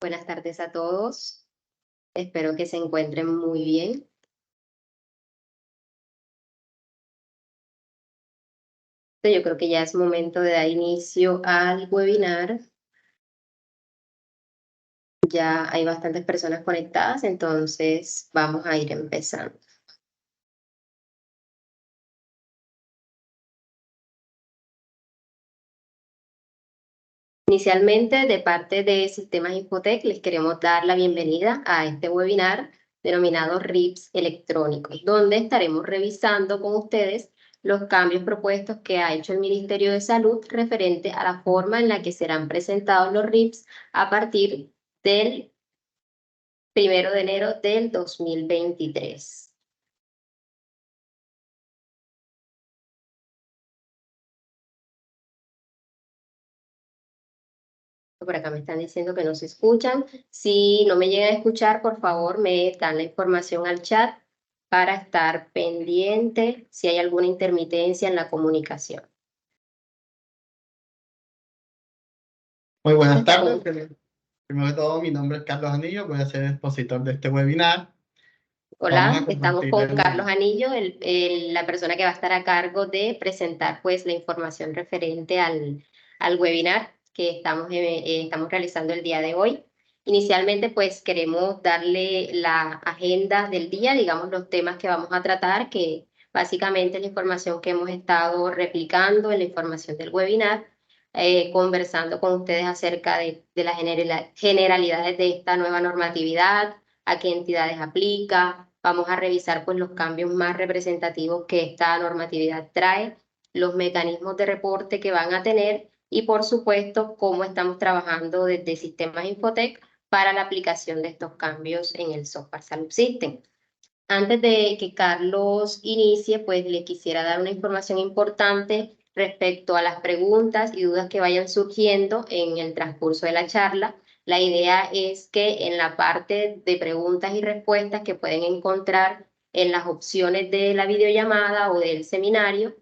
Buenas tardes a todos. Espero que se encuentren muy bien. Yo creo que ya es momento de dar inicio al webinar. Ya hay bastantes personas conectadas, entonces vamos a ir empezando. Inicialmente, de parte de Sistemas Infotec, les queremos dar la bienvenida a este webinar denominado RIPS electrónicos, donde estaremos revisando con ustedes los cambios propuestos que ha hecho el Ministerio de Salud referente a la forma en la que serán presentados los RIPS a partir del 1 de enero del 2023. Por acá me están diciendo que no se escuchan. Si no me llegan a escuchar, por favor, me dan la información al chat para estar pendiente si hay alguna intermitencia en la comunicación. Muy buenas tardes. Primero de todo, mi nombre es Carlos Anillo, voy a ser expositor de este webinar. Hola, estamos con Carlos Anillo, la persona que va a estar a cargo de presentar pues la información referente al webinar que estamos realizando el día de hoy. Inicialmente pues queremos darle la agenda del día, digamos los temas que vamos a tratar, que básicamente es la información que hemos estado replicando en la información del webinar, conversando con ustedes acerca de las generalidades de esta nueva normatividad, a qué entidades aplica. Vamos a revisar pues los cambios más representativos que esta normatividad trae, los mecanismos de reporte que van a tener y por supuesto cómo estamos trabajando desde Sistemas Infotec para la aplicación de estos cambios en el software Salud System. Antes de que Carlos inicie, pues le quisiera dar una información importante respecto a las preguntas y dudas que vayan surgiendo en el transcurso de la charla. La idea es que en la parte de preguntas y respuestas que pueden encontrar en las opciones de la videollamada o del seminario,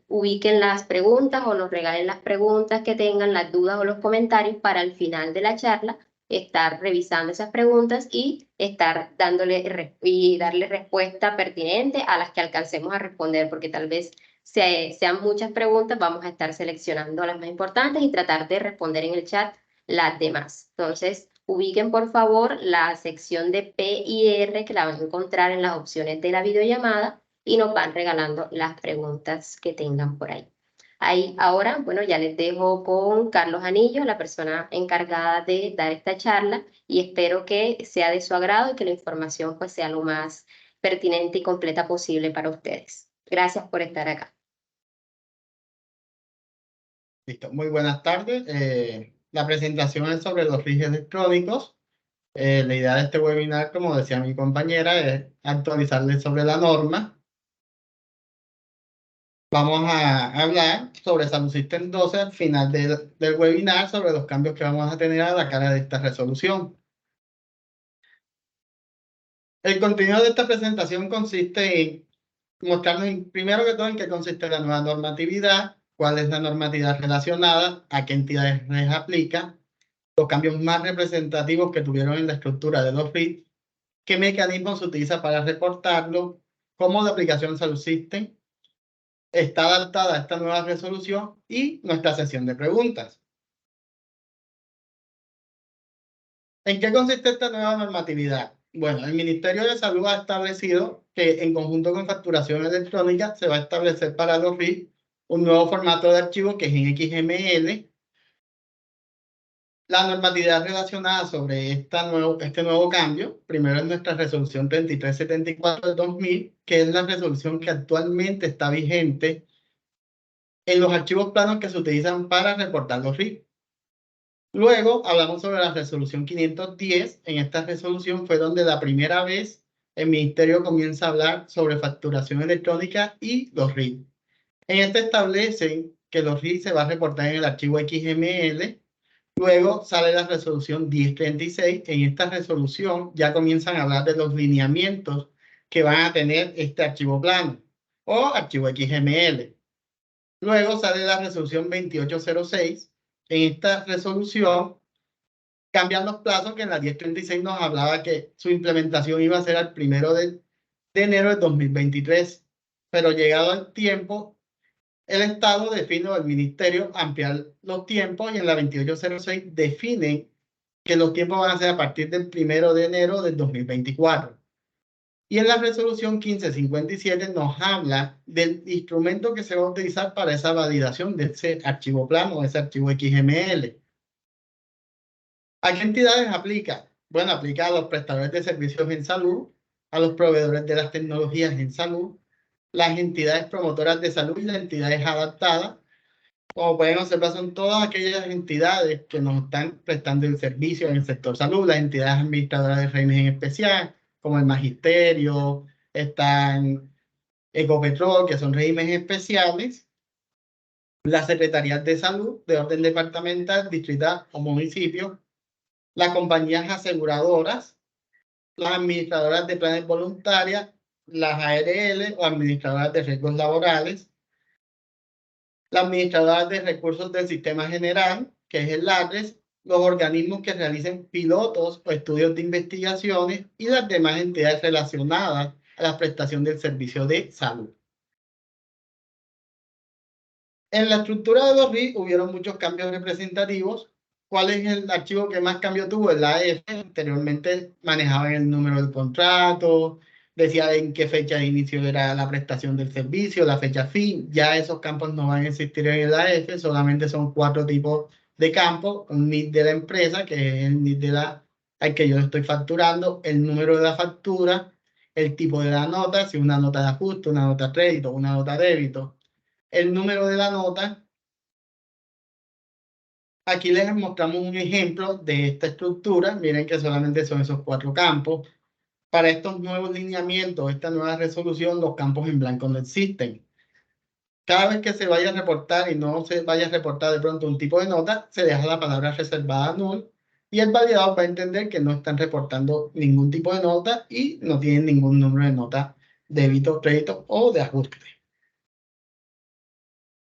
ubiquen las preguntas o nos regalen las preguntas que tengan, las dudas o los comentarios para el final de la charla estar revisando esas preguntas y estar darle respuesta pertinente a las que alcancemos a responder, porque tal vez sean muchas preguntas, vamos a estar seleccionando las más importantes y tratar de responder en el chat las demás. Entonces, ubiquen por favor la sección de P y R que la van a encontrar en las opciones de la videollamada y nos van regalando las preguntas que tengan por ahí. Ahí, ahora, bueno, ya les dejo con Carlos Anillo, la persona encargada de dar esta charla, y espero que sea de su agrado y que la información pues sea lo más pertinente y completa posible para ustedes. Gracias por estar acá. Listo. Muy buenas tardes. La presentación es sobre los RIPS electrónicos. La idea de este webinar, como decía mi compañera, es actualizarles sobre la norma. Vamos a hablar sobre Salud System 12 al final del webinar, sobre los cambios que vamos a tener a la cara de esta resolución. El contenido de esta presentación consiste en mostrarnos primero que todo en qué consiste la nueva normatividad, cuál es la normatividad relacionada, a qué entidades les aplica, los cambios más representativos que tuvieron en la estructura de los RIPS, qué mecanismo se utiliza para reportarlo, cómo la aplicación Salud System está adaptada a esta nueva resolución y nuestra sesión de preguntas. ¿En qué consiste esta nueva normatividad? Bueno, el Ministerio de Salud ha establecido que en conjunto con facturación electrónica se va a establecer para los RIPS un nuevo formato de archivo que es en XML. La normatividad relacionada sobre este nuevo cambio, primero es nuestra resolución 3374 de 2000, que es la resolución que actualmente está vigente en los archivos planos que se utilizan para reportar los RIPS. Luego hablamos sobre la resolución 510. En esta resolución fue donde la primera vez el ministerio comienza a hablar sobre facturación electrónica y los RIPS. En este establecen que los RIPS se va a reportar en el archivo XML. Luego sale la resolución 1036. En esta resolución ya comienzan a hablar de los lineamientos que van a tener este archivo plano o archivo XML. Luego sale la resolución 2806. En esta resolución Cambian los plazos, que en la 1036 nos hablaba que su implementación iba a ser al 1 de enero de 2023, pero llegado el tiempo, el Estado define, o el Ministerio, ampliar los tiempos, y en la 2806 define que los tiempos van a ser a partir del 1 de enero del 2024. Y en la resolución 1557 nos habla del instrumento que se va a utilizar para esa validación de ese archivo plano, o ese archivo XML. ¿A qué entidades aplica? Bueno, aplica a los prestadores de servicios en salud, a los proveedores de las tecnologías en salud, las entidades promotoras de salud y las entidades adaptadas. Como pueden observar, son todas aquellas entidades que nos están prestando el servicio en el sector salud, las entidades administradoras de régimen especial, como el Magisterio, están Ecopetrol, que son regímenes especiales, las secretarías de salud de orden departamental, distrital o municipio, las compañías aseguradoras, las administradoras de planes voluntarias, las ARL o administradoras de riesgos laborales, las administradoras de recursos del sistema general, que es el LADRES, los organismos que realicen pilotos o estudios de investigaciones y las demás entidades relacionadas a la prestación del servicio de salud. En la estructura de los RIC hubieron muchos cambios representativos. ¿Cuál es el archivo que más cambio tuvo? El AF. Anteriormente manejaban el número del contrato, decía en qué fecha de inicio era la prestación del servicio, la fecha fin. Ya esos campos no van a existir en el AF, solamente son 4 tipos de campos: un NID de la empresa, que es el NID al que yo estoy facturando, el número de la factura, el tipo de la nota, si es una nota de ajuste, una nota de crédito, una nota de débito, el número de la nota. Aquí les mostramos un ejemplo de esta estructura. Miren que solamente son esos 4 campos. Para estos nuevos lineamientos, esta nueva resolución, los campos en blanco no existen. Cada vez que se vaya a reportar y no se vaya a reportar de pronto un tipo de nota, se deja la palabra reservada null, y el validador va a entender que no están reportando ningún tipo de nota y no tienen ningún número de nota, débito, crédito o de ajuste.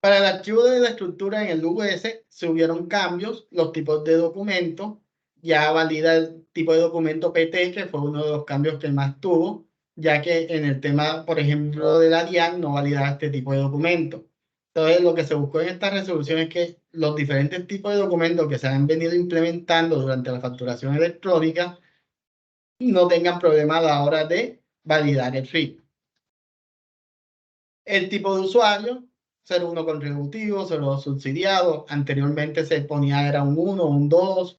Para el archivo de la estructura en el UVS se hubieron cambios. Los tipos de documentos, ya valida el tipo de documento PT, que fue uno de los cambios que más tuvo, ya que en el tema, por ejemplo, de la DIAN no validaba este tipo de documento. Entonces, lo que se buscó en esta resolución es que los diferentes tipos de documentos que se han venido implementando durante la facturación electrónica no tengan problema a la hora de validar el RIC. El tipo de usuario: 01 contributivo, 02 subsidiado. Anteriormente se ponía era un 1, un 2.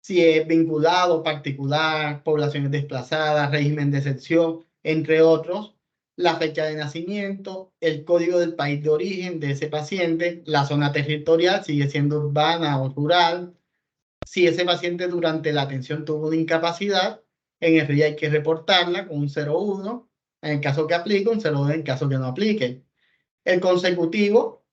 Si es vinculado, particular, poblaciones desplazadas, régimen de excepción, entre otros. La fecha de nacimiento, el código del país de origen de ese paciente, la zona territorial, sigue siendo urbana o rural. Si ese paciente durante la atención tuvo una incapacidad, en el RIA hay que reportarla con un 01, en el caso que aplique, un 02 en caso que no aplique. El consecutivo,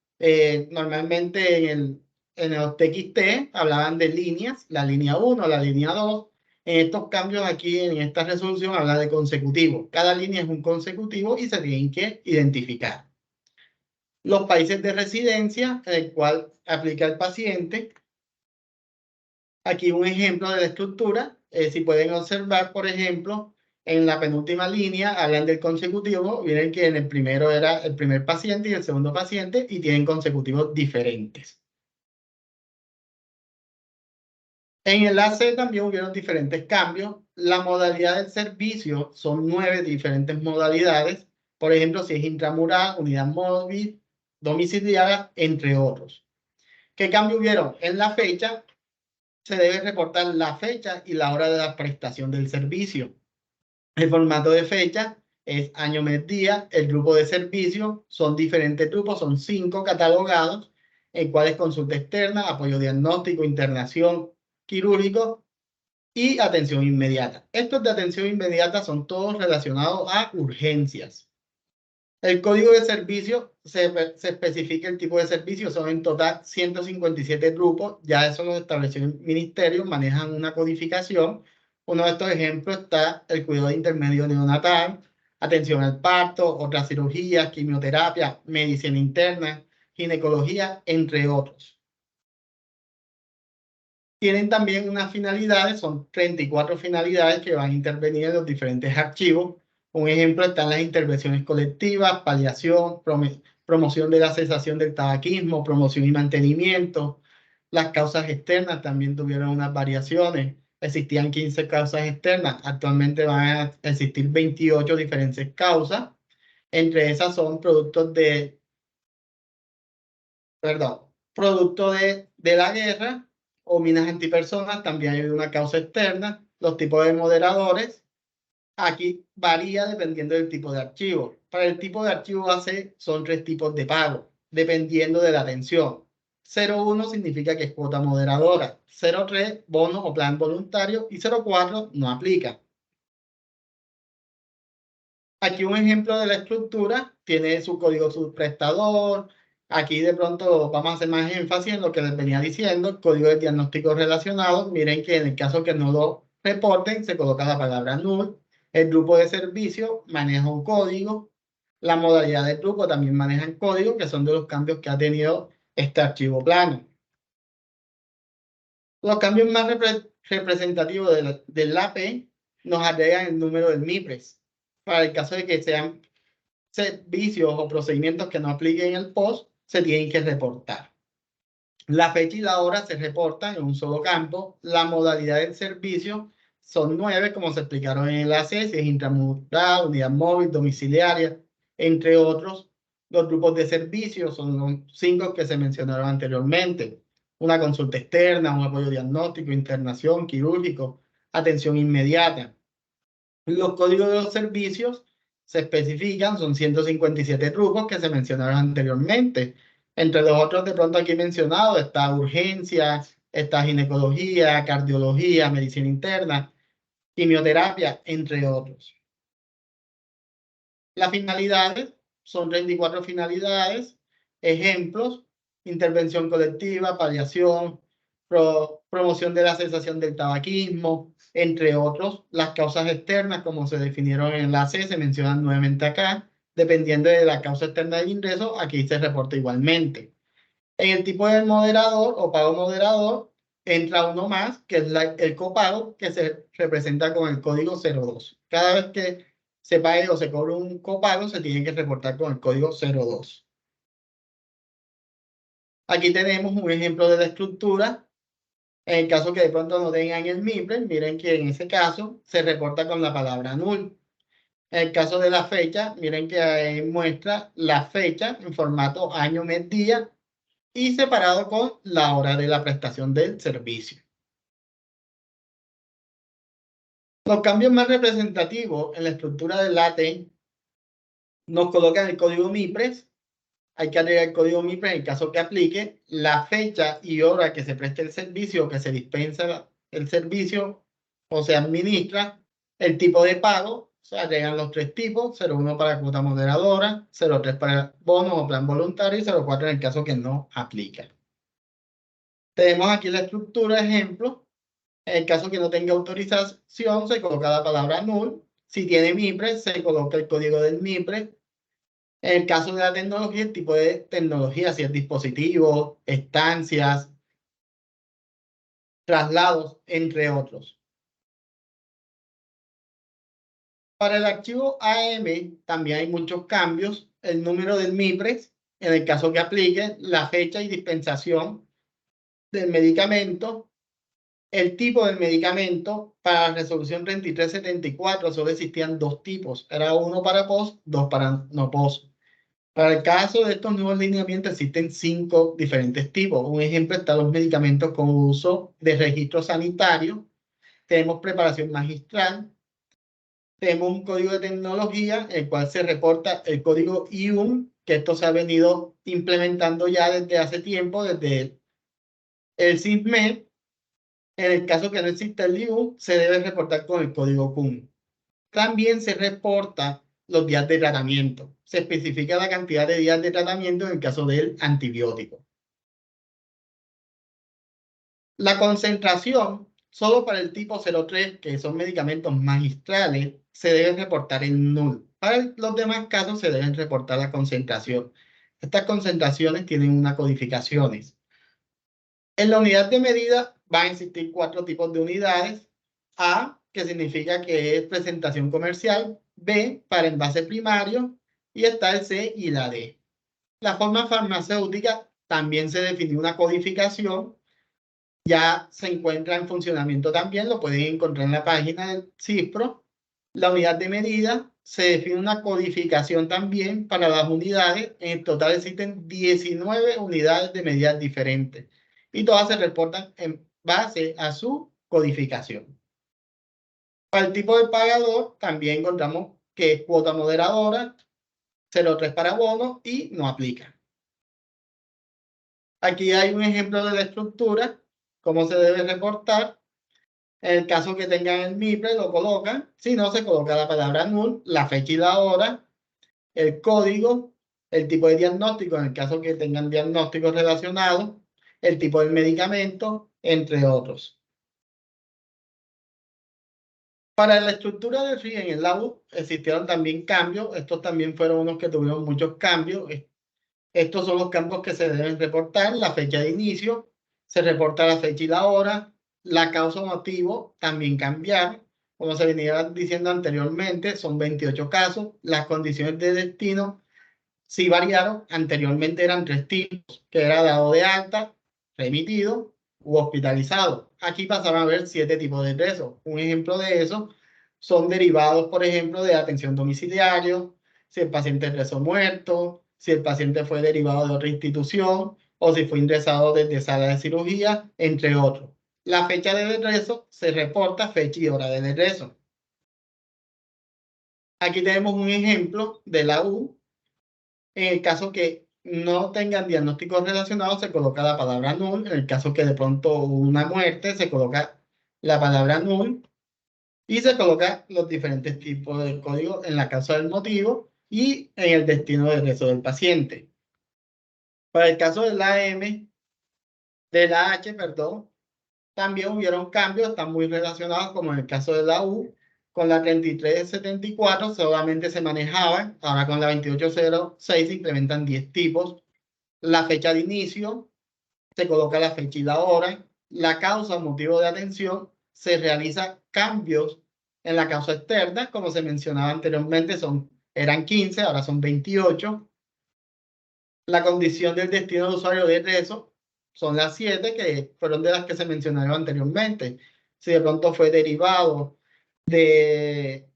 normalmente en el TXT hablaban de líneas, la línea 1, la línea 2. En estos cambios aquí, en esta resolución, habla de consecutivo. Cada línea es un consecutivo y se tienen que identificar. Los países de residencia en el cual aplica el paciente. Aquí un ejemplo de la estructura. Si pueden observar, por ejemplo, en la penúltima línea hablan del consecutivo. Miren que en el primero era el primer paciente y el segundo paciente, y tienen consecutivos diferentes. En el AC también hubieron diferentes cambios. La modalidad del servicio son 9 diferentes modalidades. Por ejemplo, si es intramural, unidad móvil, domiciliaria, entre otros. ¿Qué cambios hubieron? En la fecha se debe reportar la fecha y la hora de la prestación del servicio. El formato de fecha es año, mes, día. El grupo de servicio son diferentes grupos, son 5 catalogados, en cuales consulta externa, apoyo diagnóstico, internación, quirúrgico y atención inmediata. Estos de atención inmediata son todos relacionados a urgencias. El código de servicio se especifica el tipo de servicio, son en total 157 grupos, ya eso lo estableció el ministerio, manejan una codificación. Uno de estos ejemplos está el cuidado intermedio neonatal, atención al parto, otras cirugías, quimioterapia, medicina interna, ginecología, entre otros. Tienen también unas finalidades, son 34 finalidades que van a intervenir en los diferentes archivos. Un ejemplo están las intervenciones colectivas, paliación, promoción de la cesación del tabaquismo, promoción y mantenimiento. Las causas externas también tuvieron unas variaciones. Existían 15 causas externas, actualmente van a existir 28 diferentes causas. Entre esas son productos de, perdón, producto de la guerra o minas antipersonas, también hay una causa externa. Los tipos de moderadores, aquí varía dependiendo del tipo de archivo. Para el tipo de archivo base son 3 tipos de pago, dependiendo de la atención. 0,1 significa que es cuota moderadora, 0,3 bono o plan voluntario y 0,4 no aplica. Aquí un ejemplo de la estructura, tiene su código subprestador. Aquí de pronto vamos a hacer más énfasis en lo que les venía diciendo, el código de diagnóstico relacionado. Miren que en el caso que no lo reporten, se coloca la palabra null. El grupo de servicio maneja un código. La modalidad de grupo también maneja el código, que son de los cambios que ha tenido este archivo plano. Los cambios más representativos del AP nos agregan el número del MIPRES. Para el caso de que sean servicios o procedimientos que no apliquen el POST, se tienen que reportar. La fecha y la hora se reportan en un solo campo. La modalidad del servicio son 9, como se explicaron en el enlace, si es intramural, unidad móvil, domiciliaria, entre otros. Los grupos de servicios son los 5 que se mencionaron anteriormente. Una consulta externa, un apoyo diagnóstico, internación, quirúrgico, atención inmediata. Los códigos de los servicios se especifican, son 157 grupos que se mencionaron anteriormente. Entre los otros de pronto aquí mencionados está urgencia, está ginecología, cardiología, medicina interna, quimioterapia, entre otros. Las finalidades son 34 finalidades, ejemplos, intervención colectiva, paliación, promoción de la cesación del tabaquismo, entre otros. Las causas externas, como se definieron en la C, se mencionan nuevamente acá. Dependiendo de la causa externa del ingreso, aquí se reporta igualmente. En el tipo de moderador o pago moderador, entra uno más, que es el copago, que se representa con el código 02. Cada vez que se pague o se cobre un copago, se tiene que reportar con el código 02. Aquí tenemos un ejemplo de la estructura. En el caso que de pronto no tengan el MIPRE, miren que en ese caso se reporta con la palabra null. En el caso de la fecha, miren que ahí muestra la fecha en formato año, mes, día y separado con la hora de la prestación del servicio. Los cambios más representativos en la estructura del LATE nos colocan el código MIPRES. Hay que agregar el código MIPRES en el caso que aplique, la fecha y hora que se preste el servicio, que se dispensa el servicio o se administra, el tipo de pago, se agregan los 3 tipos, 0,1 para cuota moderadora, 0,3 para bono o plan voluntario y 0,4 en el caso que no aplica. Tenemos aquí la estructura, ejemplo. En el caso que no tenga autorización, se coloca la palabra null. Si tiene MIPRE, se coloca el código del MIPRE. En el caso de la tecnología, el tipo de tecnología, si es dispositivo, estancias, traslados, entre otros. Para el archivo AM también hay muchos cambios. El número del MIPRES, en el caso que aplique, la fecha y dispensación del medicamento, el tipo del medicamento. Para la resolución 3374 solo existían 2 tipos. Era uno para POS, 2 para no POS. Para el caso de estos nuevos lineamientos existen 5 diferentes tipos. Un ejemplo está los medicamentos con uso de registro sanitario. Tenemos preparación magistral. Tenemos un código de tecnología, el cual se reporta el código IUM, que esto se ha venido implementando ya desde hace tiempo, desde el SISMED. En el caso que no exista el IUM, se debe reportar con el código CUM. También se reporta los días de tratamiento. Se especifica la cantidad de días de tratamiento en el caso del antibiótico. La concentración, solo para el tipo 03, que son medicamentos magistrales, se debe reportar en null. Para los demás casos se deben reportar la concentración. Estas concentraciones tienen unas codificaciones. En la unidad de medida van a existir 4 tipos de unidades. A, que significa que es presentación comercial. B, para envase primario. Y está el C y la D. La forma farmacéutica también se definió una codificación. Ya se encuentra en funcionamiento también, lo pueden encontrar en la página del CISPRO. La unidad de medida se define una codificación también para las unidades. En total existen 19 unidades de medidas diferentes y todas se reportan en base a su codificación. Para el tipo de pagador también encontramos que es cuota moderadora, 0,3 para bono y no aplica. Aquí hay un ejemplo de la estructura, cómo se debe reportar. En el caso que tengan el MIPRE, lo colocan. Si no, se coloca la palabra null, la fecha y la hora, el código, el tipo de diagnóstico, en el caso que tengan diagnósticos relacionados, el tipo del medicamento, entre otros. Para la estructura del RI en el LAU existieron también cambios. Estos también fueron unos que tuvieron muchos cambios. Estos son los campos que se deben reportar. La fecha de inicio, se reporta la fecha y la hora. La causa o motivo también cambiaron. Como se venía diciendo anteriormente, son 28 casos. Las condiciones de destino sí variaron. Anteriormente eran 3 tipos, que era dado de alta, remitido u hospitalizado. Aquí pasaron a haber 7 tipos de ingresos. Un ejemplo de eso son derivados, por ejemplo, de atención domiciliaria, si el paciente regresó muerto, si el paciente fue derivado de otra institución o si fue ingresado desde sala de cirugía, entre otros. La fecha de regreso se reporta fecha y hora de regreso. Aquí tenemos un ejemplo de la U. En el caso que no tengan diagnósticos relacionados, se coloca la palabra null. En el caso que de pronto hubo una muerte, se coloca la palabra null y se coloca los diferentes tipos de código en la causa del motivo y en el destino de regreso del paciente. Para el caso de la M, de la H, perdón, también hubieron cambios, están muy relacionados, como en el caso de la U. Con la 3374 solamente se manejaban, ahora con la 2806 se implementan 10 tipos. La fecha de inicio, se coloca la fecha y la hora. La causa o motivo de atención, se realiza cambios en la causa externa, como se mencionaba anteriormente, eran 15, ahora son 28. La condición del destino del usuario de regreso son las 7, que fueron de las que se mencionaron anteriormente. Si de pronto fue derivado de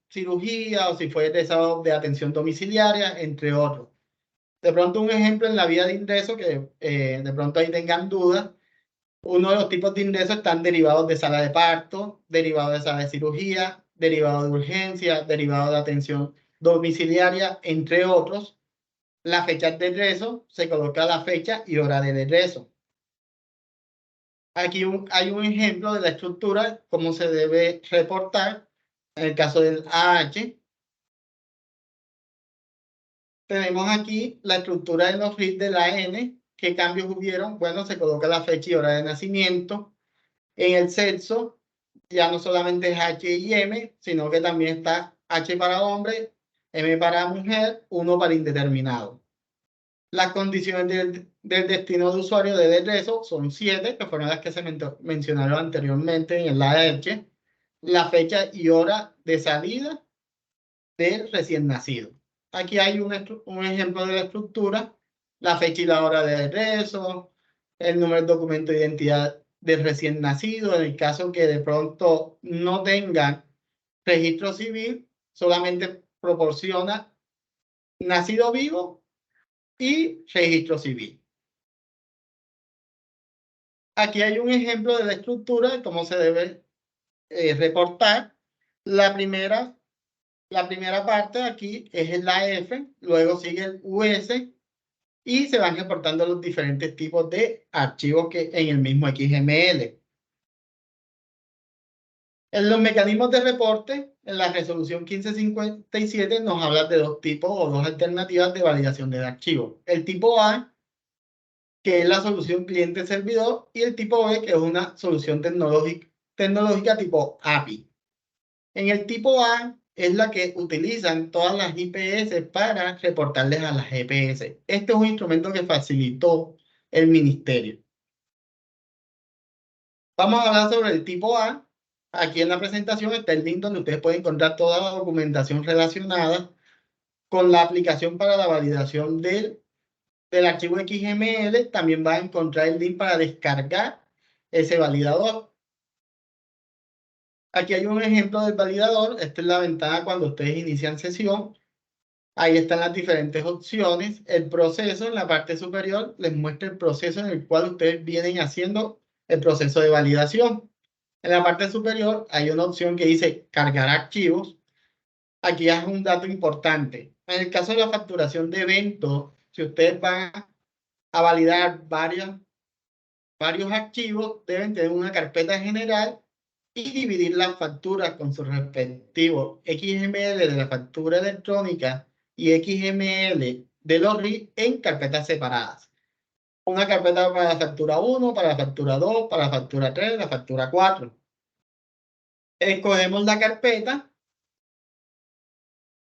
cirugía o si fue egresado de atención domiciliaria, entre otros. De pronto un ejemplo en la vía de ingreso que de pronto ahí tengan dudas. Uno de los tipos de ingresos están derivados de sala de parto, derivados de sala de cirugía, derivados de urgencia, derivados de atención domiciliaria, entre otros. La fecha de regreso, se coloca la fecha y hora de regreso. Aquí hay un ejemplo de la estructura, cómo se debe reportar. En el caso del AH, tenemos aquí la estructura de los RIT de la N. ¿Qué cambios hubieron? Bueno, se coloca la fecha y hora de nacimiento. En el sexo, ya no solamente es H y M, sino que también está H para hombre, M para mujer, 1 para indeterminado. Las condiciones del destino de usuario de regreso son 7, que fueron las que se mencionaron anteriormente en el AH. La fecha y hora de salida del recién nacido. Aquí hay un ejemplo de la estructura, la fecha y la hora de regreso, el número de documento de identidad del recién nacido. En el caso que de pronto no tengan registro civil, solamente proporciona nacido vivo y registro civil. Aquí hay un ejemplo de la estructura de cómo se debe reportar. La primera parte aquí es la F, luego sigue el US y se van reportando los diferentes tipos de archivos que en el mismo XML. En los mecanismos de reporte, en la resolución 1557 nos habla de 2 tipos o 2 alternativas de validación del archivo. El tipo A, que es la solución cliente-servidor, y el tipo B, que es una solución tecnológica tipo API. En el tipo A es la que utilizan todas las IPS para reportarles a las GPS. Este es un instrumento que facilitó el ministerio. Vamos a hablar sobre el tipo A. Aquí en la presentación está el link donde ustedes pueden encontrar toda la documentación relacionada con la aplicación para la validación del archivo XML. También va a encontrar el link para descargar ese validador. Aquí hay un ejemplo del validador. Esta es la ventana cuando ustedes inician sesión. Ahí están las diferentes opciones. El proceso en la parte superior les muestra el proceso en el cual ustedes vienen haciendo el proceso de validación. En la parte superior hay una opción que dice cargar archivos. Aquí es un dato importante. En el caso de la facturación de eventos, si ustedes van a validar varios archivos, deben tener una carpeta general y dividir las facturas con su respectivo XML de la factura electrónica y XML de los RIF en carpetas separadas. Una carpeta para la factura 1, para la factura 2, para la factura 3, la factura 4. Escogemos la carpeta.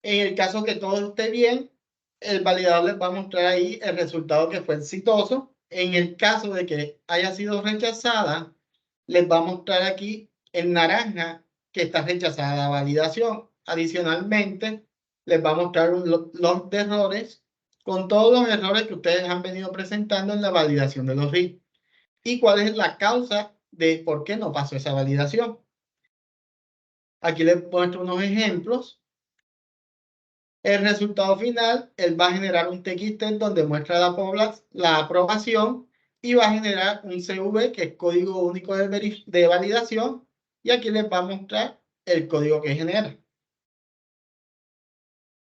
En el caso que todo esté bien, el validador les va a mostrar ahí el resultado que fue exitoso. En el caso de que haya sido rechazada, les va a mostrar aquí en naranja que está rechazada la validación. Adicionalmente, les va a mostrar un log de errores con todos los errores que ustedes han venido presentando en la validación de los RIF y cuál es la causa de por qué no pasó esa validación. Aquí les muestro unos ejemplos. El resultado final, él va a generar un TXT donde muestra la aprobación y va a generar un CV, que es código único de validación, y aquí les va a mostrar el código que genera.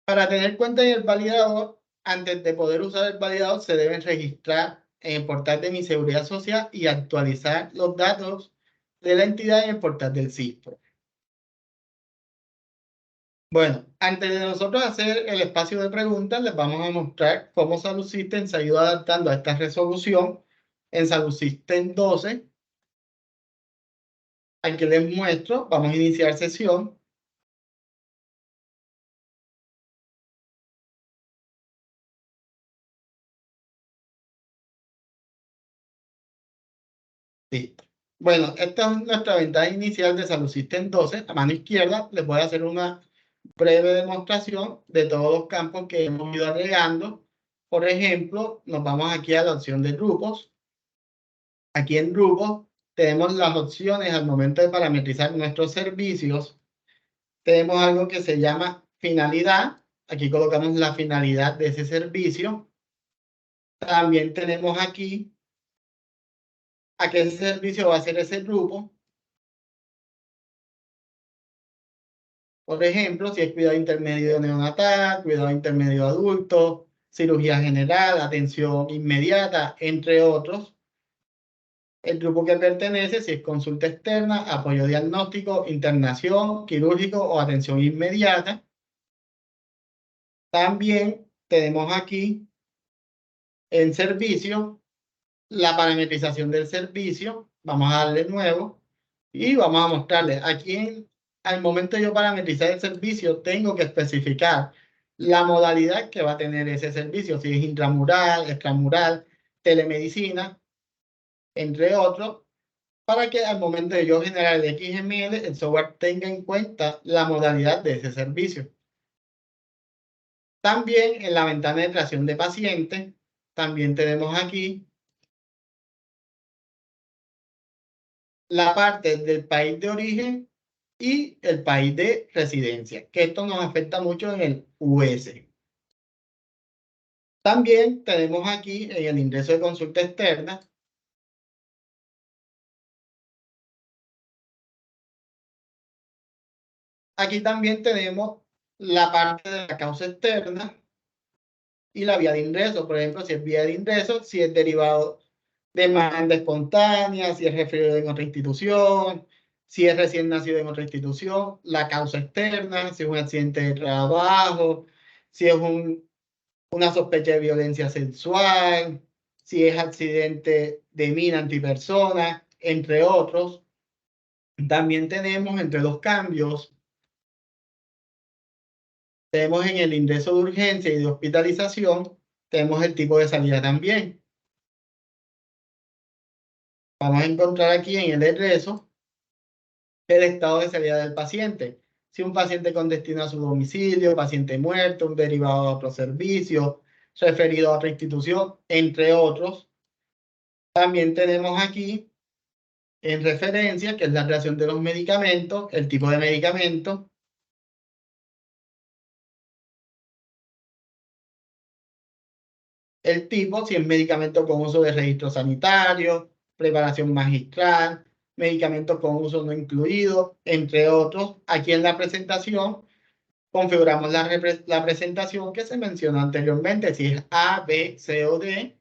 Para tener cuenta en el validador, antes de poder usar el validador, se deben registrar en el portal de Mi Seguridad Social y actualizar los datos de la entidad en el portal del CISPRO. Bueno, antes de nosotros hacer el espacio de preguntas, les vamos a mostrar cómo Salud System se ha ido adaptando a esta resolución en Salud System 12. Aquí les muestro, vamos a iniciar sesión. Sí. Bueno, esta es nuestra ventana inicial de Salud System 12. A mano izquierda les voy a hacer una breve demostración de todos los campos que hemos ido agregando. Por ejemplo, nos vamos aquí a la opción de grupos. Aquí en grupos tenemos las opciones al momento de parametrizar nuestros servicios. Tenemos algo que se llama finalidad. Aquí colocamos la finalidad de ese servicio. También tenemos aquí a qué servicio va a ser ese grupo. Por ejemplo, si es cuidado intermedio neonatal, cuidado intermedio adulto, cirugía general, atención inmediata, entre otros. El grupo que pertenece, si es consulta externa, apoyo diagnóstico, internación, quirúrgico o atención inmediata. También tenemos aquí en servicio la parametrización del servicio. Vamos a darle nuevo y vamos a mostrarle aquí al momento de yo parametrizar el servicio tengo que especificar la modalidad que va a tener ese servicio, si es intramural, extramural, telemedicina, entre otros, para que al momento de yo generar el XML, el software tenga en cuenta la modalidad de ese servicio. También en la ventana de creación de pacientes, también tenemos aquí la parte del país de origen y el país de residencia, que esto nos afecta mucho en el US. También tenemos aquí en el ingreso de consulta externa, aquí también tenemos la parte de la causa externa y la vía de ingreso. Por ejemplo, si es vía de ingreso, si es derivado de demanda espontánea, si es referido en otra institución, si es recién nacido en otra institución, la causa externa, si es un accidente de trabajo, si es una sospecha de violencia sexual, si es accidente de mina antipersona, entre otros. También tenemos entre los cambios, tenemos en el ingreso de urgencia y de hospitalización, tenemos el tipo de salida también. Vamos a encontrar aquí en el egreso el estado de salida del paciente. Si un paciente con destino a su domicilio, paciente muerto, un derivado de otro servicio, referido a otra institución, entre otros. También tenemos aquí en referencia, que es la relación de los medicamentos, el tipo de medicamento, el tipo, si es medicamento con uso de registro sanitario, preparación magistral, medicamentos con uso no incluido, entre otros. Aquí en la presentación configuramos la presentación que se mencionó anteriormente, si es A, B, C o D.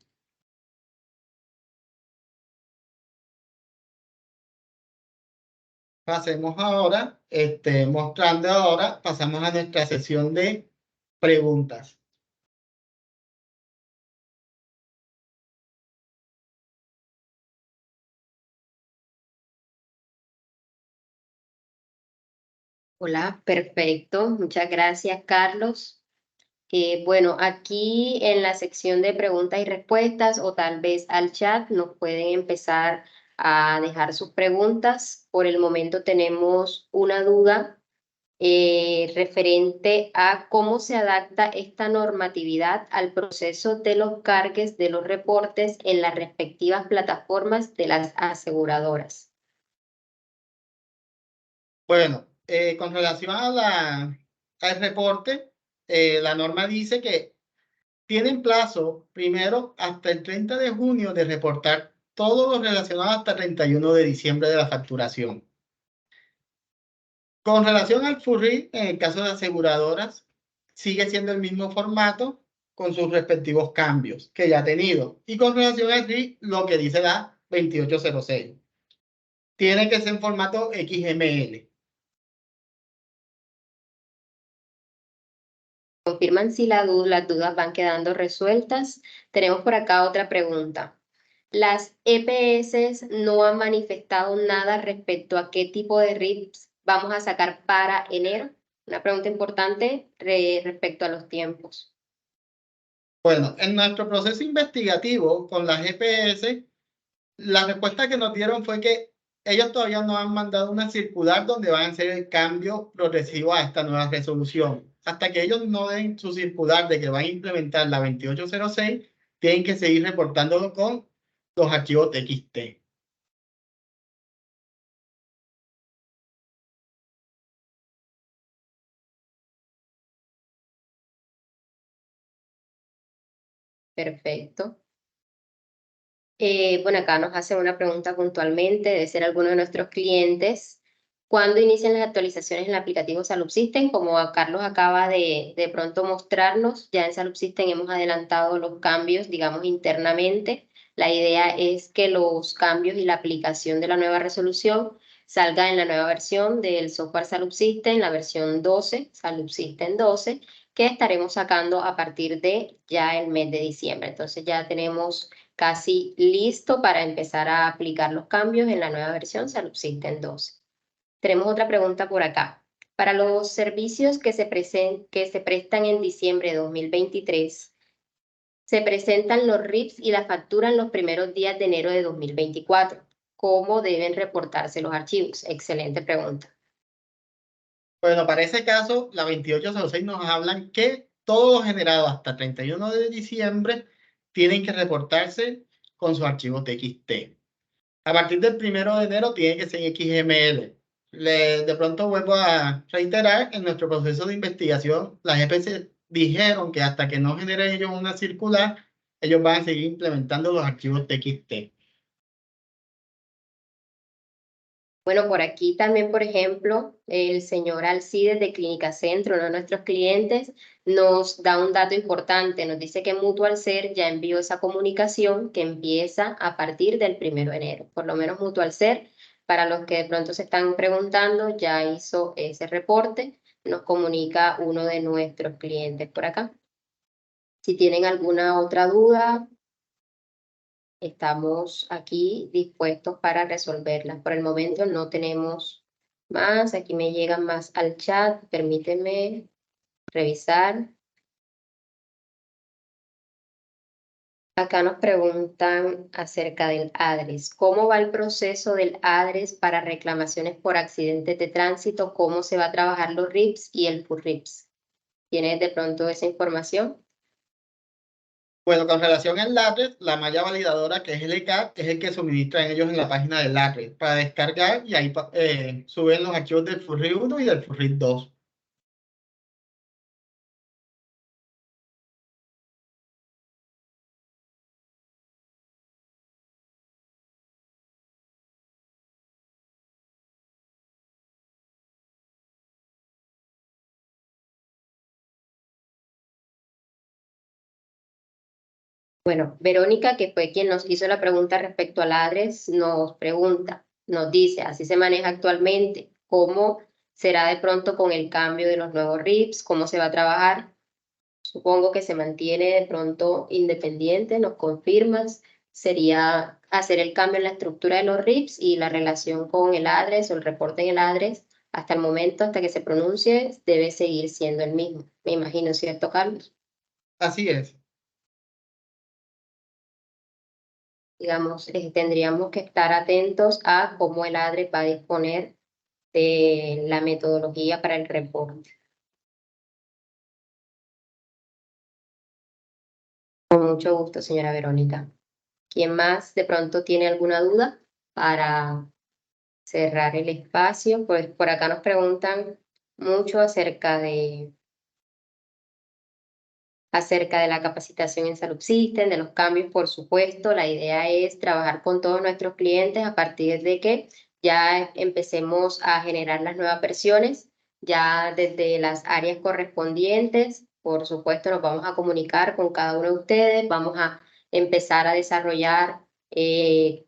Pasemos ahora, mostrando ahora, pasamos a nuestra sesión de preguntas. Hola, perfecto. Muchas gracias, Carlos. Bueno, aquí en la sección de preguntas y respuestas o tal vez al chat nos pueden empezar a dejar sus preguntas. Por el momento tenemos una duda referente a cómo se adapta esta normatividad al proceso de los cargues de los reportes en las respectivas plataformas de las aseguradoras. Bueno, con relación al reporte, la norma dice que tienen plazo primero hasta el 30 de junio de reportar todo lo relacionado hasta el 31 de diciembre de la facturación. Con relación al FURRI, en el caso de aseguradoras, sigue siendo el mismo formato con sus respectivos cambios que ya ha tenido. Y con relación al RI, lo que dice la 2806. Tiene que ser en formato XML. Confirman si las dudas van quedando resueltas. Tenemos por acá otra pregunta. Las EPS no han manifestado nada respecto a qué tipo de RIPs vamos a sacar para enero. Una pregunta importante respecto a los tiempos. Bueno, en nuestro proceso investigativo con las GPS, la respuesta que nos dieron fue que ellos todavía no han mandado una circular donde van a hacer el cambio progresivo a esta nueva resolución. Hasta que ellos no den su circular de que van a implementar la 2806, tienen que seguir reportándolo con los archivos TXT. Perfecto. Bueno, acá nos hacen una pregunta puntualmente, debe ser alguno de nuestros clientes. ¿Cuándo inician las actualizaciones en el aplicativo Salud System? Como Carlos acaba de pronto mostrarnos, ya en Salud System hemos adelantado los cambios, digamos, internamente. La idea es que los cambios y la aplicación de la nueva resolución salga en la nueva versión del software Salud System, la versión 12, Salud System 12, que estaremos sacando a partir de ya el mes de diciembre. Entonces ya tenemos casi listo para empezar a aplicar los cambios en la nueva versión Salud System 12. Tenemos otra pregunta por acá. Para los servicios que se prestan en diciembre de 2023, se presentan los RIPs y la factura en los primeros días de enero de 2024. ¿Cómo deben reportarse los archivos? Excelente pregunta. Bueno, para ese caso, la 2806 nos hablan que todo lo generado hasta 31 de diciembre tienen que reportarse con su archivo TXT. A partir del 1 de enero tiene que ser XML. De pronto vuelvo a reiterar, en nuestro proceso de investigación, las EPC dijeron que hasta que no generen ellos una circular, ellos van a seguir implementando los archivos TXT. Bueno, por aquí también, por ejemplo, el señor Alcides de Clínica Centro, uno de nuestros clientes, nos da un dato importante. Nos dice que Mutual Ser ya envió esa comunicación que empieza a partir del 1 de enero. Por lo menos Mutual Ser, para los que de pronto se están preguntando, ya hizo ese reporte. Nos comunica uno de nuestros clientes por acá. Si tienen alguna otra duda, estamos aquí dispuestos para resolverlas. Por el momento no tenemos más. Aquí me llegan más al chat. Permíteme revisar. Acá nos preguntan acerca del ADRES. ¿Cómo va el proceso del ADRES para reclamaciones por accidentes de tránsito? ¿Cómo se va a trabajar los RIPS y el FURRIPS? ¿Tienes de pronto esa información? Bueno, con relación al LATRES, la malla validadora que es el ECAD es el que suministran ellos en la página del LATRES para descargar y ahí suben los archivos del FURRIP 1 y del FURRIP 2. Bueno, Verónica, que fue quien nos hizo la pregunta respecto al ADRES, nos pregunta, nos dice, así se maneja actualmente, ¿cómo será de pronto con el cambio de los nuevos RIPS? ¿Cómo se va a trabajar? Supongo que se mantiene de pronto independiente, nos confirmas, sería hacer el cambio en la estructura de los RIPS y la relación con el ADRES o el reporte en el ADRES, hasta el momento, hasta que se pronuncie, debe seguir siendo el mismo. Me imagino, ¿cierto, Carlos? Así es. Digamos, tendríamos que estar atentos a cómo el ADRES va a disponer de la metodología para el reporte. Con mucho gusto, señora Verónica. ¿Quién más de pronto tiene alguna duda para cerrar el espacio? Pues por acá nos preguntan mucho acerca de la capacitación en Salud System, de los cambios, por supuesto. La idea es trabajar con todos nuestros clientes a partir de que ya empecemos a generar las nuevas versiones, ya desde las áreas correspondientes. Por supuesto, nos vamos a comunicar con cada uno de ustedes, vamos a empezar a desarrollar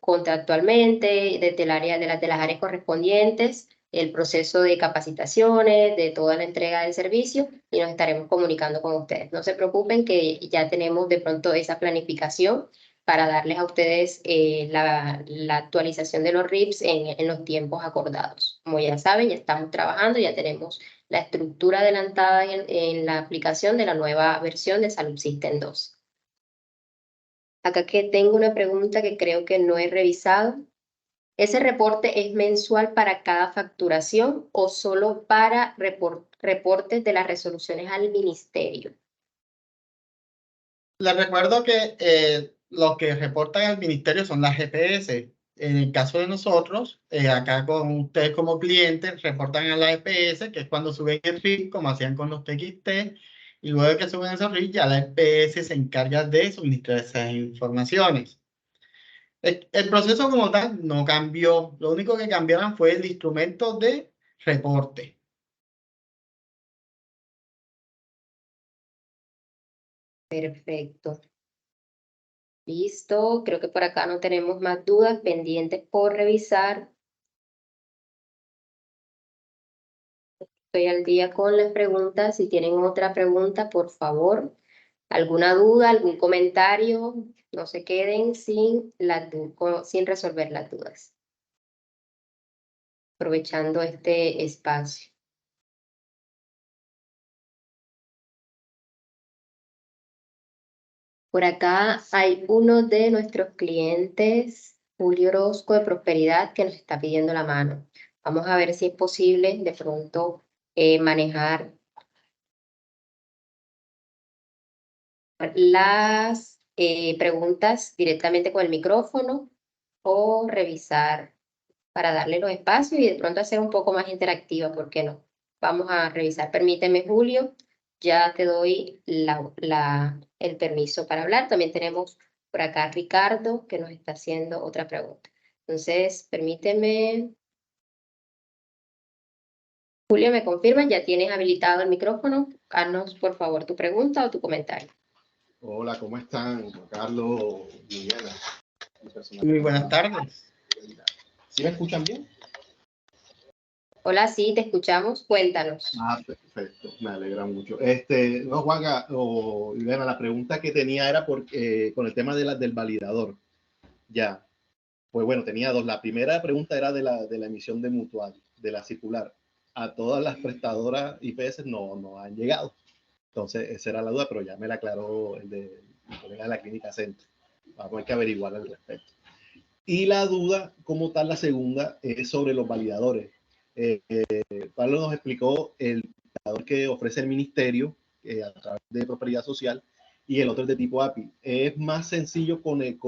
contractualmente desde el área de las áreas correspondientes el proceso de capacitaciones, de toda la entrega del servicio y nos estaremos comunicando con ustedes. No se preocupen que ya tenemos de pronto esa planificación para darles a ustedes la actualización de los RIPS en los tiempos acordados. Como ya saben, ya estamos trabajando, ya tenemos la estructura adelantada en la aplicación de la nueva versión de Salud System 2. Acá que tengo una pregunta que creo que no he revisado. ¿Ese reporte es mensual para cada facturación o solo para reportes de las resoluciones al ministerio? Les recuerdo que los que reportan al ministerio son las GPS. En el caso de nosotros, acá con ustedes como clientes, reportan a la EPS, que es cuando suben el RIP, como hacían con los TXT, y luego de que suben esos RIP, ya la EPS se encarga de suministrar esas informaciones. El proceso como tal no cambió, lo único que cambiaron fue el instrumento de reporte. Perfecto. Listo, creo que por acá no tenemos más dudas pendientes por revisar. Estoy al día con las preguntas. Si tienen otra pregunta, por favor, alguna duda, algún comentario, no se queden sin resolver las dudas. Aprovechando este espacio. Por acá hay uno de nuestros clientes, Julio Orozco de Prosperidad, que nos está pidiendo la mano. Vamos a ver si es posible de pronto manejar las preguntas directamente con el micrófono o revisar para darle los espacios y de pronto hacer un poco más interactiva, ¿por qué no? Vamos a revisar. Permíteme, Julio, ya te doy el permiso para hablar. También tenemos por acá a Ricardo, que nos está haciendo otra pregunta. Entonces, permíteme. Julio, ¿me confirmas? ¿Ya tienes habilitado el micrófono? Haznos, por favor, tu pregunta o tu comentario. Hola, ¿cómo están? Juan Carlos, Liliana. Muy buenas tardes. ¿Sí me escuchan bien? Hola, sí, te escuchamos. Cuéntanos. Ah, perfecto, me alegra mucho. No, Juanga o Liliana, la pregunta que tenía era con el tema del validador. Ya, pues bueno, tenía dos. La primera pregunta era de la emisión de mutual, de la circular. A todas las prestadoras IPS no han llegado. Entonces, esa era la duda, pero ya me la aclaró el de la Clínica Centro. Hay que averiguar al respecto. Y la duda, como tal, la segunda, es sobre los validadores. Pablo nos explicó el validador que ofrece el ministerio a través de prosperidad social y el otro es de tipo API. ¿Es más sencillo con el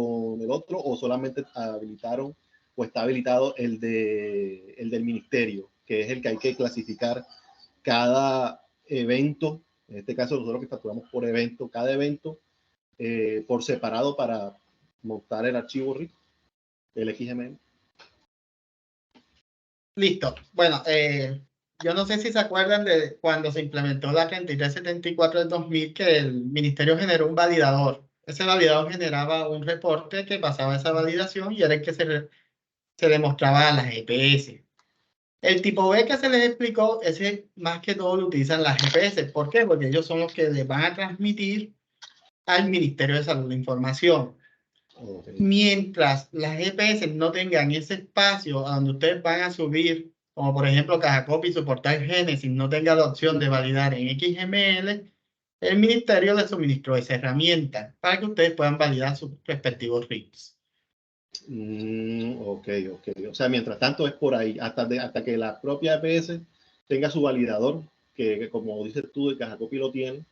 otro o solamente habilitaron o está habilitado el del ministerio, que es el que hay que clasificar cada evento? En este caso, nosotros que facturamos por evento, cada evento por separado para montar el archivo RIP, el XML. Listo. Bueno, yo no sé si se acuerdan de cuando se implementó la 3374 del 2000, que el ministerio generó un validador. Ese validador generaba un reporte que pasaba esa validación y era el que se le mostraba a las GPS. El tipo B que se les explicó, ese más que todo lo utilizan las GPS. ¿Por qué? Porque ellos son los que les van a transmitir al Ministerio de Salud la información. Okay. Mientras las GPS no tengan ese espacio a donde ustedes van a subir, como por ejemplo Cajacopy, su portal Génesis, no tenga la opción de validar en XML, el ministerio les suministró esa herramienta para que ustedes puedan validar sus respectivos RIPs. Ok. O sea, mientras tanto es por ahí, hasta que la propia EPS tenga su validador, que como dices tú, el Cajacopy lo tiene,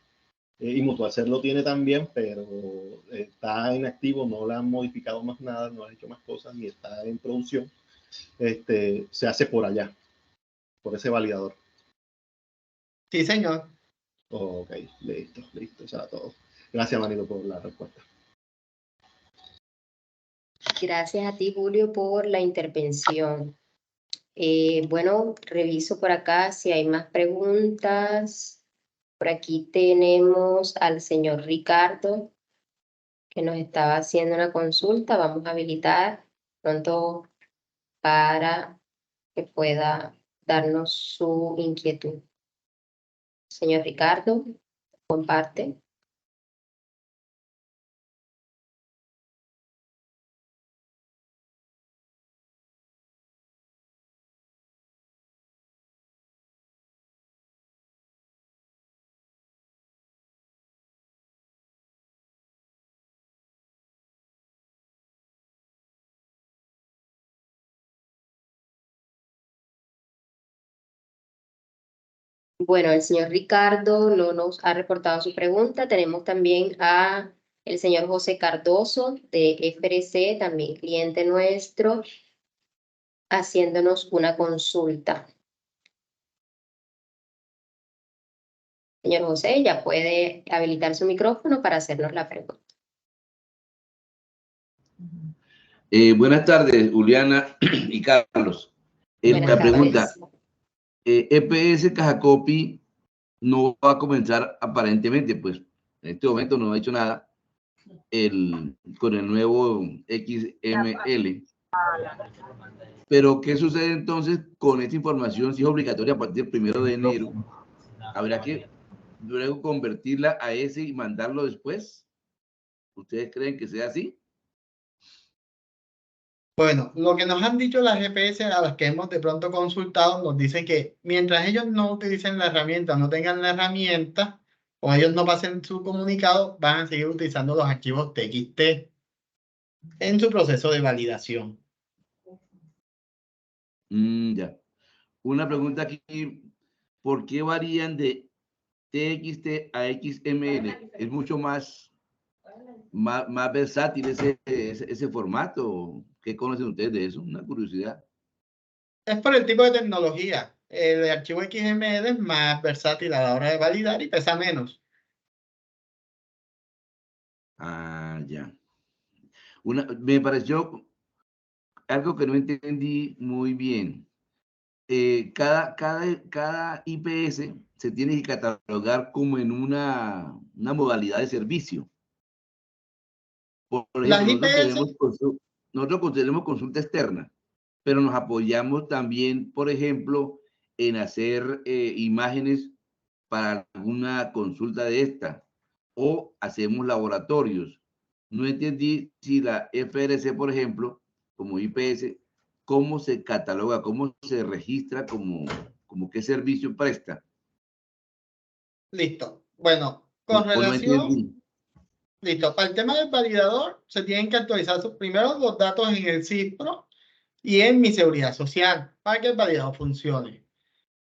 y Mutualser lo tiene también, pero está inactivo, no le han modificado más nada, no han hecho más cosas, ni está en producción. Se hace por allá, por ese validador. Sí, señor. Ok, listo, eso era todo. Gracias, Manilo, por la respuesta. Gracias a ti, Julio, por la intervención. Bueno, reviso por acá si hay más preguntas. Por aquí tenemos al señor Ricardo, que nos estaba haciendo una consulta. Vamos a habilitar pronto para que pueda darnos su inquietud. Señor Ricardo, comparte. Bueno, el señor Ricardo no nos ha reportado su pregunta. Tenemos también a el señor José Cardoso de FRC, también cliente nuestro, haciéndonos una consulta. Señor José, ya puede habilitar su micrófono para hacernos la pregunta. Buenas tardes, Juliana y Carlos. La pregunta, EPS Cajacopy no va a comenzar aparentemente, pues en este momento no ha hecho nada con el nuevo XML. Pero, ¿qué sucede entonces con esta información si es obligatoria a partir del 1 de enero? ¿Habrá que luego convertirla a ese y mandarlo después? ¿Ustedes creen que sea así? Bueno, lo que nos han dicho las GPS a las que hemos de pronto consultado, nos dicen que mientras ellos no utilicen la herramienta, no tengan la herramienta, o ellos no pasen su comunicado, van a seguir utilizando los archivos TXT en su proceso de validación. Ya. Una pregunta aquí, ¿por qué varían de TXT a XML? ¿Es mucho más versátil ese formato? ¿Qué conocen ustedes de eso? Una curiosidad. Es por el tipo de tecnología. El archivo XML es más versátil a la hora de validar y pesa menos. Ah, ya. Me pareció algo que no entendí muy bien. Cada IPS se tiene que catalogar como en una modalidad de servicio. Por ejemplo, nosotros tenemos consulta externa, pero nos apoyamos también, por ejemplo, en hacer imágenes para alguna consulta de esta, o hacemos laboratorios. No entendí si la FRC, por ejemplo, como IPS, cómo se cataloga, cómo se registra, como qué servicio presta. Listo. Bueno, con O no relación... entendí. Listo. Para el tema del validador, se tienen que actualizar primero los datos en el CISPRO y en Mi Seguridad Social para que el validador funcione.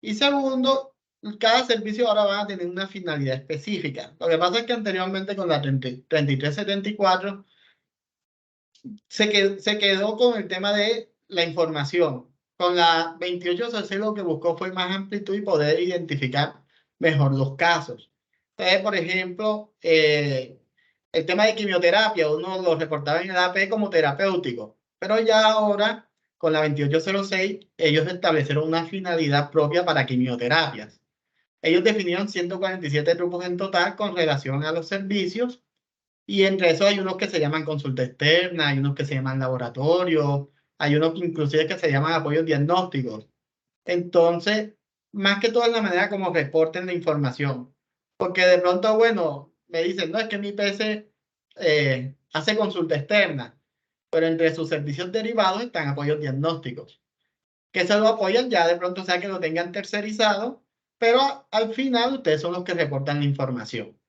Y segundo, cada servicio ahora va a tener una finalidad específica. Lo que pasa es que anteriormente con la 3374 se quedó con el tema de la información. Con la 2806 lo que buscó fue más amplitud y poder identificar mejor los casos. Entonces, por ejemplo, el tema de quimioterapia, uno lo reportaba en el AP como terapéutico, pero ya ahora, con la 2806, ellos establecieron una finalidad propia para quimioterapias. Ellos definieron 147 grupos en total con relación a los servicios, y entre esos hay unos que se llaman consulta externa, hay unos que se llaman laboratorio, hay unos que inclusive que se llaman apoyos diagnósticos. Entonces, más que todo es la manera como reporten la información. Porque de pronto, bueno, me dicen, no, es que mi PC hace consulta externa, pero entre sus servicios derivados están apoyos diagnósticos, que se lo apoyan ya de pronto, o sea, que lo tengan tercerizado, pero al final ustedes son los que reportan la información.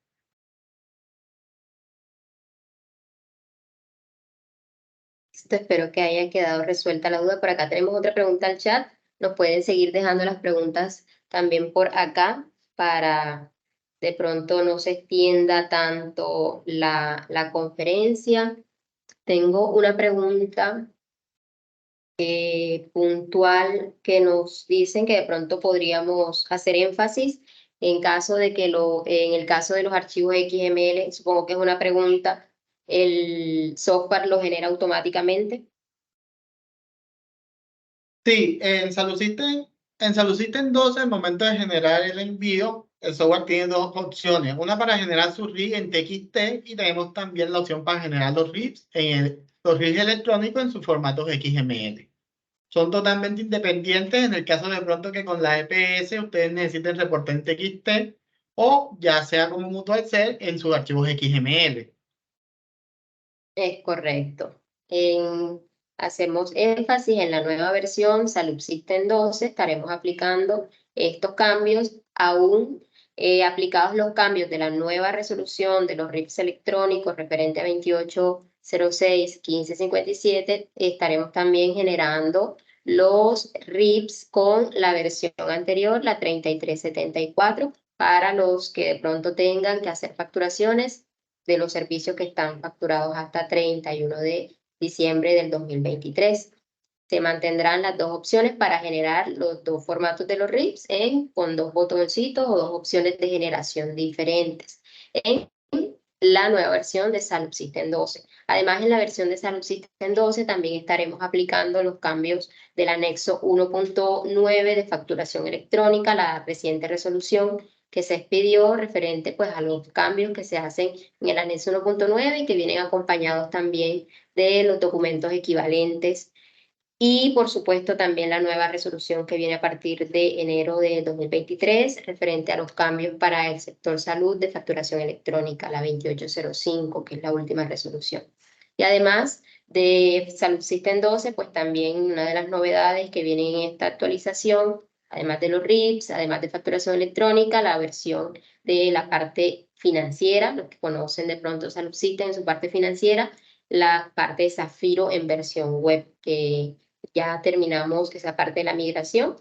Espero que haya quedado resuelta la duda. Por acá tenemos otra pregunta al chat. Nos pueden seguir dejando las preguntas también por acá para de pronto no se extienda tanto la conferencia. Tengo una pregunta puntual que nos dicen que de pronto podríamos hacer énfasis en caso de que en el caso de los archivos XML, supongo que es una pregunta, el software lo genera automáticamente. Sí, en SaludSystem 12, al momento de generar el envío, el software tiene dos opciones. Una para generar su RIG en TXT y tenemos también la opción para generar los RIGs electrónicos en sus formatos XML. Son totalmente independientes en el caso de pronto que con la EPS ustedes necesiten reportar en TXT o ya sea como Mutual Excel en sus archivos XML. Es correcto. Hacemos énfasis en la nueva versión SaludSystem 12, estaremos aplicando estos cambios, aún aplicados los cambios de la nueva resolución de los RIPs electrónicos referente a 2806, 1557, estaremos también generando los RIPs con la versión anterior, la 3374, para los que de pronto tengan que hacer facturaciones de los servicios que están facturados hasta 31 de diciembre del 2023. Se mantendrán las dos opciones para generar los dos formatos de los RIPs con dos botoncitos o dos opciones de generación diferentes en la nueva versión de SaludSystem 12. Además, en la versión de SaludSystem 12 también estaremos aplicando los cambios del anexo 1.9 de facturación electrónica, la reciente resolución que se expidió referente pues a los cambios que se hacen en el anexo 1.9 y que vienen acompañados también de los documentos equivalentes, y por supuesto también la nueva resolución que viene a partir de enero de 2023 referente a los cambios para el sector salud de facturación electrónica, la 2805, que es la última resolución. Y además de SaludSystem 12, pues también una de las novedades que viene en esta actualización, además de los RIPs, además de facturación electrónica, la versión de la parte financiera, los que conocen de pronto SaludSystem en su parte financiera, la parte de Zafiro en versión web, que ya terminamos esa parte de la migración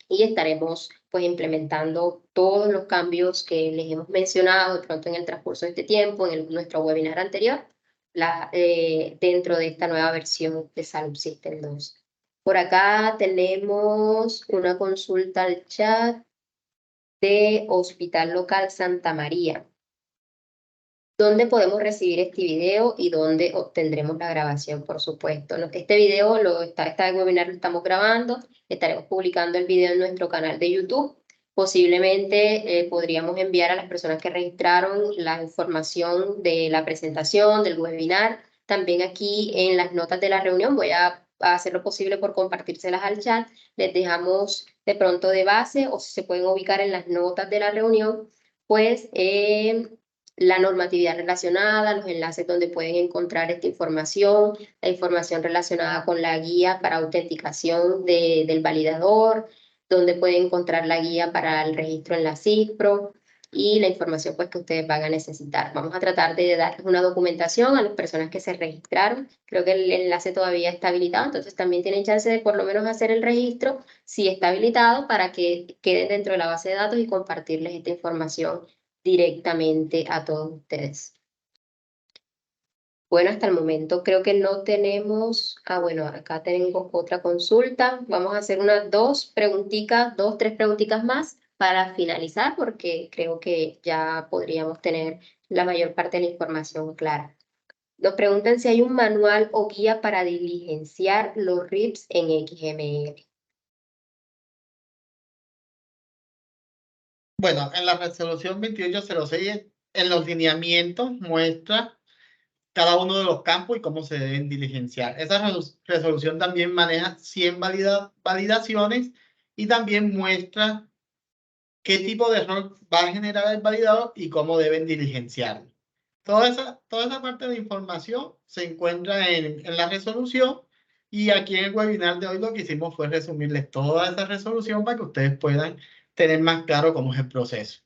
y estaremos pues implementando todos los cambios que les hemos mencionado de pronto en el transcurso de este tiempo, en nuestro webinar anterior, dentro de esta nueva versión de SaludSystem 2. Por acá tenemos una consulta al chat de Hospital Local Santa María. ¿Dónde podemos recibir este video y dónde obtendremos la grabación, por supuesto? Este video, este webinar lo estamos grabando, estaremos publicando el video en nuestro canal de YouTube. Posiblemente podríamos enviar a las personas que registraron la información de la presentación, del webinar. También aquí en las notas de la reunión voy a hacer lo posible por compartírselas al chat. Les dejamos de pronto de base o si se pueden ubicar en las notas de la reunión, pues la normatividad relacionada, los enlaces donde pueden encontrar esta información, la información relacionada con la guía para autenticación del validador, donde pueden encontrar la guía para el registro en la CISPRO, y la información pues que ustedes van a necesitar. Vamos a tratar de darles una documentación a las personas que se registraron. Creo que el enlace todavía está habilitado, entonces también tienen chance de por lo menos hacer el registro si está habilitado para que queden dentro de la base de datos y compartirles esta información directamente a todos ustedes. Bueno, hasta el momento creo que no tenemos... bueno, acá tengo otra consulta. Vamos a hacer unas dos, tres preguntitas más para finalizar, porque creo que ya podríamos tener la mayor parte de la información clara. Nos preguntan si hay un manual o guía para diligenciar los RIPs en XML. Bueno, en la resolución 2806, en los lineamientos muestra cada uno de los campos y cómo se deben diligenciar. Esa resolución también maneja 100 validaciones y también muestra qué tipo de error va a generar el validador y cómo deben diligenciarlo. Toda esa parte de información se encuentra en la resolución, y aquí en el webinar de hoy lo que hicimos fue resumirles toda esa resolución para que ustedes puedan tener más claro cómo es el proceso.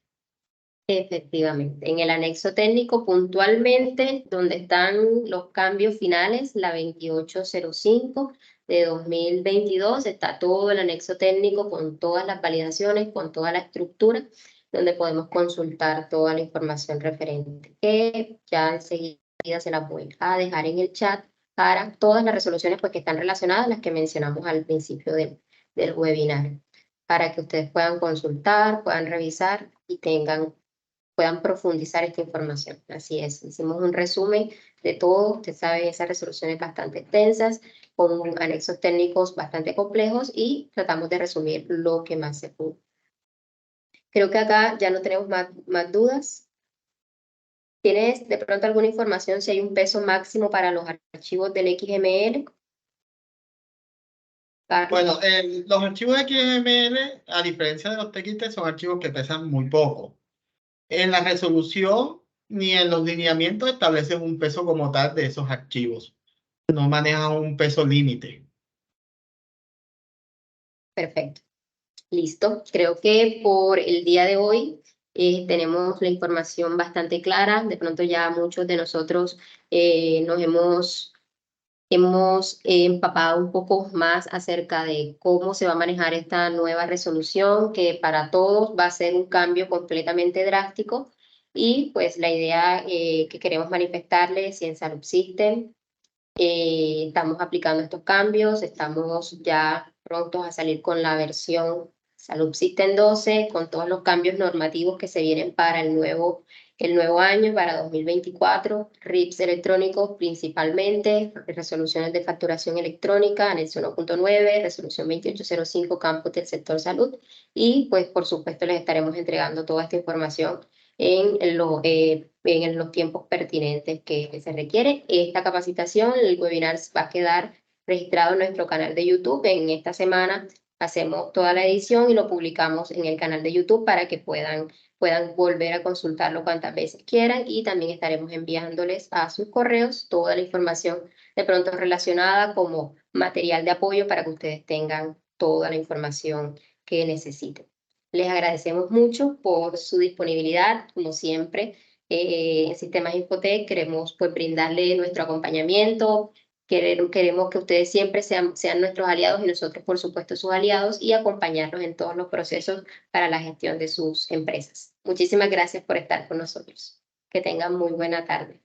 Efectivamente, en el anexo técnico puntualmente, donde están los cambios finales, la 2805 de 2022, está todo el anexo técnico con todas las validaciones, con toda la estructura, donde podemos consultar toda la información referente, que ya enseguida se la voy a dejar en el chat para todas las resoluciones pues, que están relacionadas, las que mencionamos al principio del webinar, para que ustedes puedan consultar, puedan revisar y puedan profundizar esta información. Así es, hicimos un resumen de todo. Usted sabe, esas resoluciones bastante extensas, con anexos técnicos bastante complejos, y tratamos de resumir lo que más se pudo. Creo que acá ya no tenemos más dudas. ¿Tienes de pronto alguna información si hay un peso máximo para los archivos del XML? Bueno, los archivos de XML, a diferencia de los TXT, son archivos que pesan muy poco. En la resolución ni en los lineamientos establecen un peso como tal de esos archivos. No manejan un peso límite. Perfecto. Listo. Creo que por el día de hoy tenemos la información bastante clara. De pronto ya muchos de nosotros nos hemos empapado un poco más acerca de cómo se va a manejar esta nueva resolución, que para todos va a ser un cambio completamente drástico. Y pues la idea que queremos manifestarles, si en Salud System estamos aplicando estos cambios, estamos ya prontos a salir con la versión Salud System 12, con todos los cambios normativos que se vienen para el nuevo año, para 2024, RIPs electrónicos principalmente, resoluciones de facturación electrónica, anexo 1.9, resolución 2805, campos del sector salud, y pues por supuesto les estaremos entregando toda esta información en los tiempos pertinentes que se requiere. Esta capacitación, el webinar va a quedar registrado en nuestro canal de YouTube. En esta semana hacemos toda la edición y lo publicamos en el canal de YouTube para que puedan volver a consultarlo cuantas veces quieran, y también estaremos enviándoles a sus correos toda la información de pronto relacionada como material de apoyo para que ustedes tengan toda la información que necesiten. Les agradecemos mucho por su disponibilidad, como siempre. En Sistemas Infotech queremos pues, brindarle nuestro acompañamiento. Queremos que ustedes siempre sean nuestros aliados y nosotros, por supuesto, sus aliados, y acompañarlos en todos los procesos para la gestión de sus empresas. Muchísimas gracias por estar con nosotros. Que tengan muy buena tarde.